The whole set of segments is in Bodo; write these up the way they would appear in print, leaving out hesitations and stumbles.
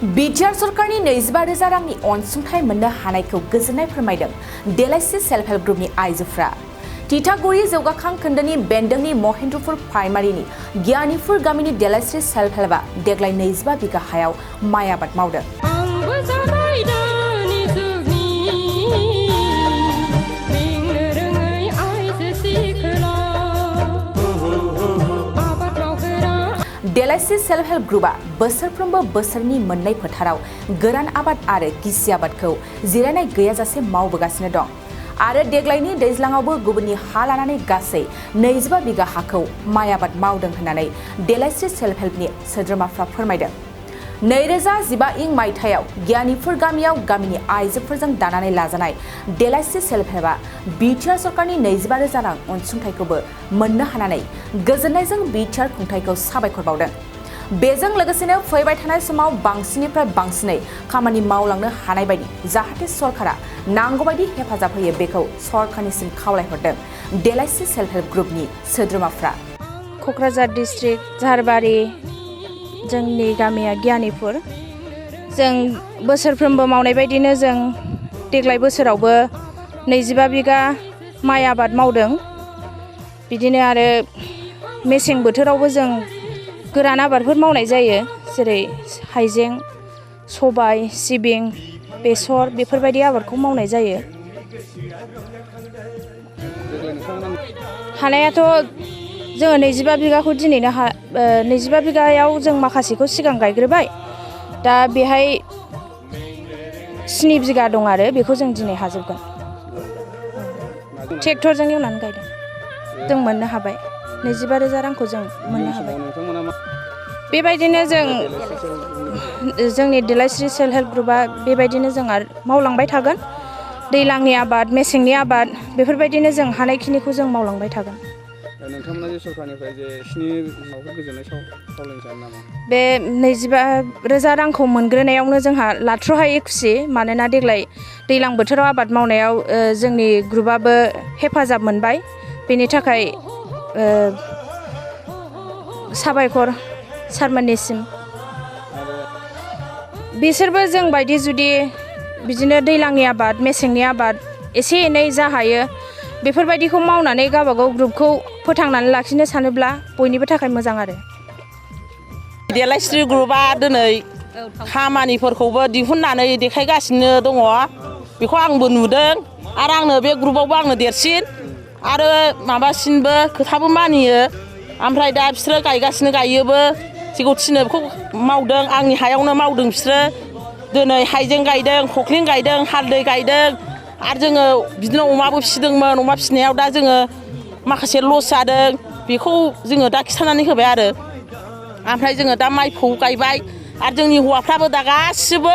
Btr सरकनि 22,000 रांनि अनसुंथाइ मोननो हानायखौ गोजोननाय फोरमायदों देलाइस्रि सेल्फ हेल्प ग्रुपनि आइजोफ्रा। तितागुरि जौगाखां खोन्दोनि बेन्दोंनि महेन्द्रपुर प्राइमारिनि गियानिफुर गामिनि देलाइस्रि सेल्फ हेल्पआ देग्लाय 25 बिघा हायाव माइ आबाद मावदों। देलाइस्रि सेल्फ हेल्प ग्रुपआ बोसोरफ्रोमबो बोसोरनि मोननै फोथाराव गोरान आबाद आरो गिसि आबादखौ जिरायनाय गैयाजासे मावबोगासिनो दं आरो देग्लायनि दैज्लाङावबो गुबुननि हा लानानै गासै 25 बिघा हाखौ माइ आबाद मावदों होननानै देलाइस्रि सेल्फ हेल्पनि सोद्रोमाफ्रा फोरमायदों। 2015 मायथाइयाव गियानिफुर गामियाव गामिनि आइजोफोरजों दानानै लाजानाय देलाइस्रि सेल्फ हेल्पआ बिटिआर सरकारनि 25,000 रां अनसुंथाइखौबो मोननो हानानै गोजोननायजों बिटिआर खुंथायखौ साबायखर बावदों। बेजों लोगोसेनो फैबाय थानाय समाव बांसिननिफ्राय बांसिनै खामानि मावलांनो हानाय बायदि जाहाथे सरकारा नांगौबायदि हेफाजाब होयो बेखौ सरकारनिसिम खावलायहरदों देलाइस्रि सेल्फ हेल्प ग्रुपनि सोद्रोमाफ्रा। क'क्राझार डिस्ट्रिक्ट झारबारि जोंनि गामिया गियानिफुर। जों बोसोरफ्रोमबो मावनाय बायदिनो जों देग्लाय बोसोरावबो 25 बिघा माइ आबाद मावदों। बिदिनो आरो मेसें बोथोरावबो जों गोरान आबादफोर मावनाय जायो, जेरै हाइजें, सबाय, सिबिं, बेसर बेफोरबायदि आबादखौ मावनाय जायो। हानायाथ' जोङो 25 बिघाखौ दिनैनो 25 बिघायाव जों माखासेखौ सिगां गायग्रोबाय, दा बेहाय 7 बिघा दं आरो बेखौ जों दिनै हाजोबगोन। ट्रेक्टरजों एवनानै गायदों, जों मोननो हाबाय 25,000 रांखौ जों मोननो हाबाय। बेबायदिनो जोंनि देलाइस्रि सेल्फ हेल्प ग्रुपआ बेबायदिनो जों मावलांबाय थागोन। दैज्लांनि आबाद, मेसेंनि आबाद बेफोरबायदिनो जों हानायखिनिखौ जों मावलांबाय थागोन। नोंथांमोना जे सरकारनिफ्राय जे 7 गोजोननाय खावलायनो सानो नामा? बे 25,000 रांखौ मोनग्रोनायावनो जोंहा लाथ्र'हायै खुसि, मानोना देग्लाय दैज्लां बोथोराव आबाद मावनायाव जोंनि ग्रुपआबो हेफाजाब मोनबाय। बेनि थाखाय साबायखर सारमोननिसिम। बिसोरबो जों बायदि जुदि बिदिनो दैज्लांनि आबाद, मेसेंनि आबाद एसे एनै जा हायो बेफोरबायदिखौ मावनानै गावबागाव ग्रुपखौ फोथांनानै लाखिनो सानोब्ला बयनिबो थाखाय मोजां आरो। देलाइस्रि ग्रुपआ दिनै खामानिफोरखौबो दिहुननानै देखायगासिनो दङ, बेखौ आंबो नुदों आरो आंनो बे ग्रुपआवबो आंनो देरसिन आरो माबासिनबो खोथाबो मानियो। ओमफ्राय दा बिसोरो गायगासिनो, गायोबो, जेखौ थिनो बेखौ मावदों। आंनि हायावनो मावदों बिसोरो। दिनै हाइजें गायदों, खख्लिं गायदों, हालदै गायदों आरो जोङो बिदिनो अमाबो फिसिदोंमोन। अमा फिसिनायाव दा जोङो माखासे लस जादों, बेखौ जोङो दा खिन्थानानै होबाय आरो। ओमफ्राय जोङो दा माइखौ गायबाय आरो जोंनि हौवाफ्राबो दा गासिबो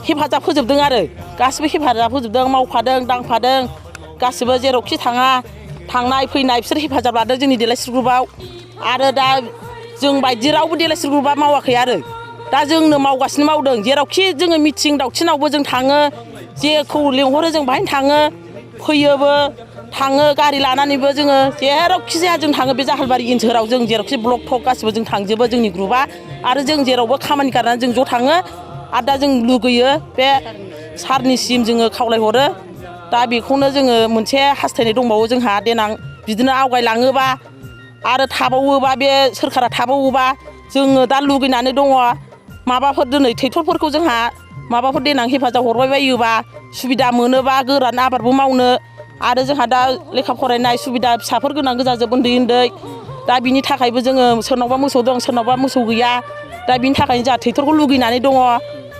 हेफाजाब होजोबदों आरो गासिबो हेफाजाब होजोबदों, मावफादों, दांफादों, गासिबो जेरावखि थाङा थांनाय फैनाय बिसोर हेफाजाब लादों जोंनि देलाइस्रि ग्रुपआव। आरो दा जों बायदि रावबो देलाइस्रि ग्रुपआ मावाखै आरो दा जोंनो मावगासिनो मावदों। जेरावखि जोङो मिथिं दावथिनावबो जों थाङो, जेखौ लेंहरो जों बाहायनो थाङो, फैयोबो, थाङो गारि लानानैबो जोङो जेरावखि जाया जों थाङो। बे जाहालबारि ओनसोलाव जों जेरावखि ब्लक थक गासिबो जों थांजोबो जोंनि ग्रुपआ। आरो जों जेरावबो खामानि गारनानै जों ज' थाङो। आरो दा जों लुगैयो बे सारनिसिम जोङो खावलायहरो, दा बेखौनो जोङो मोनसे हास्थायनाय दंबावो जोंहा, देनां बिदिनो आवगायलाङोबा आरो थाबावोबा, बे सोरखारा थाबावोबा जोङो दा लुगैनानै दङ माबाफोर दिनै ट्रेक्टरफोरखौ जोंहा माबाफोर देनां हेफाजाब हरबाय बायोबा, सुबिदा मोनोबा गोरान आबादबो मावनो। आरो जोंहा दा लेखा फरायनाय सुबिदा फिसाफोर गोनां गोजाजोब उन्दै उन्दै, दा बिनि थाखायबो जोङो सोरनावबा मोसौ दं, सोरनावबा मोसौ गैया। दा बिनि थाखायनो जोंहा ट्रेक्टरखौ लुगैनानै दङ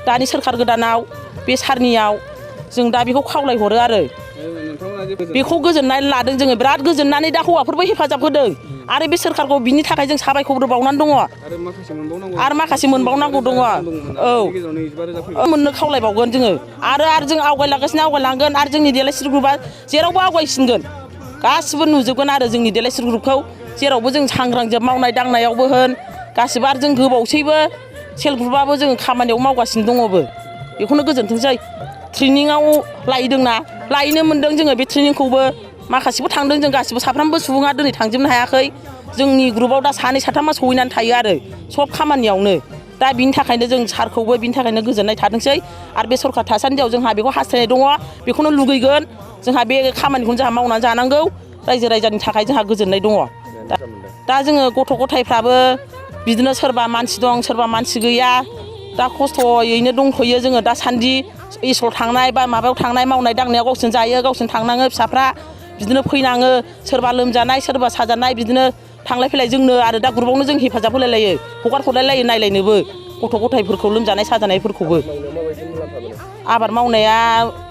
दानि सोरखार गोदानाव, बे सारनियाव जों दा बेखौ खावलायहरो आरो बेखौ गोजोननाय लादों। जोङो बिराद गोजोननानै दा हौवाफोरबो हेफाजाब होदों आरो बे सोरखारखौ बिनि थाखाय जों साबायखर बावनानै दङ। आरो माखासे मोनबावनांगौ दङ। औ, मोननो खावलायबावगोन जोङो आरो जों आवगायलांगोन आरो जोंनि देलाइस्रि ग्रुपआ जेरावबो आवगायसिनगोन। गासिबो नुजोबगोन आरो जोंनि देलाइस्रि ग्रुपखौ जेरावबो जों सांग्रांजोब, मावनाय दांनायावबो होन गासिबो। आरो जों गोबावसैबो सेल्फ ग्रुपआबो जों खामानियाव मावगासिनो दङबो। बेखौनो गोजोनथोंसै। ट्रेनिङाव लायदोंना, लायनो मोनदों जोङो बे ट्रेनिंखौबो। माखासेबो थांदों, जों गासिबो साफ्रोमबो सुबुङा दिनै थांजोबनो हायाखै। जोंनि ग्रुपआव दा 2 साथामा सहैनानै थायो आरो सब खामानियावनो। दा बिनि थाखायनो जों सारखौबो बिनि थाखायनो गोजोननाय थादोंसै आरो बे सरखार थासान्दियाव जोंहा बेखौ हास्थायनाय दङ बेखौनो लुगैगोन जोंहा बे खामानिखौनो जोंहा मावनानै जानांगौ रायजो राजानि थाखाय जोंहा गोजोननाय दङ दा जोङो गथ' गथायफ्राबो बिदिनो सोरबा मानसि दं सोरबा मानसि गैया दा खस्थ'यैनो दंथ'यो जोङो दासान्दि स्कुल थांनाय बा माबायाव थांनाय मावनाय दांनायाव गावसोरनो जायो गावसोरनो थांनाङो फिसाफ्रा बिदिनो फैनाङो सोरबा लोमजानाय सोरबा साजानाय बिदिनो थांलाय फैलाय जोंनो आरो दा ग्रुपआवनो जों हेफाजाब होलायलायो हगार हरलायलायो नायलायनोबो गथ' गथायफोरखौ लोमजानाय साजानायफोरखौबो आबाद मावनाया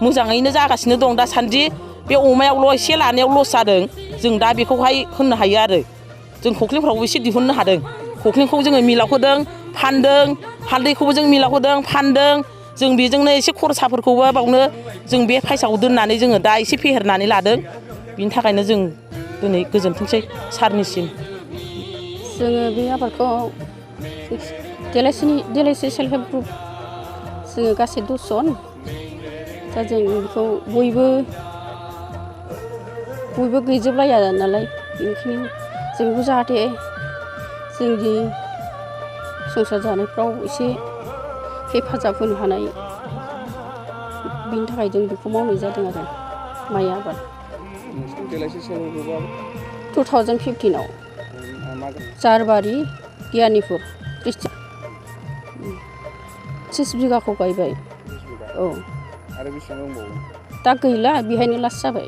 मोजाङैनो जागासिनो दं दासान्दि बे अमायावल' एसे लानायाव लस जादों जों दा बेखौहाय होननो हायो आरो जों खख्लिंफ्रावबो एसे दिहुननो हादों खख्लिंखौ जोङो मिलाव होदों फानदों हालदैखौबो जों मिलाव होदों फानदों जों बेजोंनो एसे खरसाफोरखौबो बावनो जों बे फैसाखौ दोननानै जोङो दा एसे फेहेरनानै लादों बिनि थाखायनो जों दिनै गोजोनथोंसै सारनिसिम जोङो बे आबादखौ देलायस्रि सेल्फ हेल्प ग्रुप जोङो गासै 10 जन दा जों बेखौ बयबो गैजोबलाया नालाय बेनिखायनो जों बेखौ जाहाथे जोंनि संसार जानायफ्राव एसे हेफाजाब होनो हानाय बिनि थाखाय जों बेखौ मावनाय जादों आरो माइ आबाद 2015 जारबारि गियानिपुर डिस्ट्रिक्ट 30 बिगाखौ गायबाय औ आरो बेसेबां दंबावो दा गैला बेहायनो लास्ट जाबाय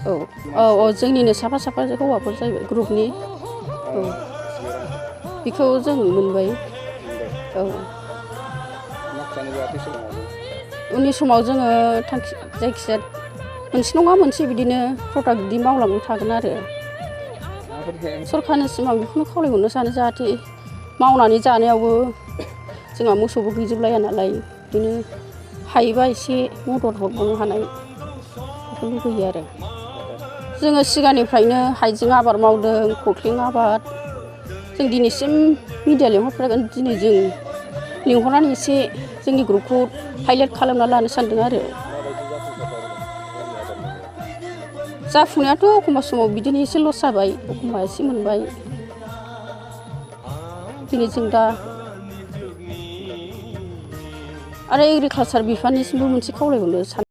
औ जोंनिनो साफा हौवाफोर जाहैबाय ग्रुपनि औ बेखौ जों मोनबाय औ उननि समाव जोङो थांखि जायखिजाया मोनसे नङा मोनसे बिदिनो प्रडाक्ट बिदि मावलांबाय थागोन आरो सरखारनिसिम आं बेखौनो खावलायहरनो सानो जाहाथे मावनानै जानायावबो जोंहा मोसौबो गैजोबलाया नालाय बिदिनो हायोबा एसे मदद हरबावनो हानाय बेखौ लुबैयो आरो जोङो सिगांनिफ्रायनो हाइजें आबाद मावदों खख्लिं आबाद जों दिनैसिम मिडिया लिंहरफेराखै दिनै जों लिंहरनानै एसे जोंनि ग्रुपखौ हाइलाइट खालामना लानो सानदों आरो जाफुंनायाथ' एखमबा समाव बिदिनो एसे लस जाबाय एखमबा एसे मोनबाय दिनै जों दा आरो एग्रिकालसार बिफाननिसिमबो मोनसे खावलायहरनो सानो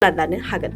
लानो हागोन।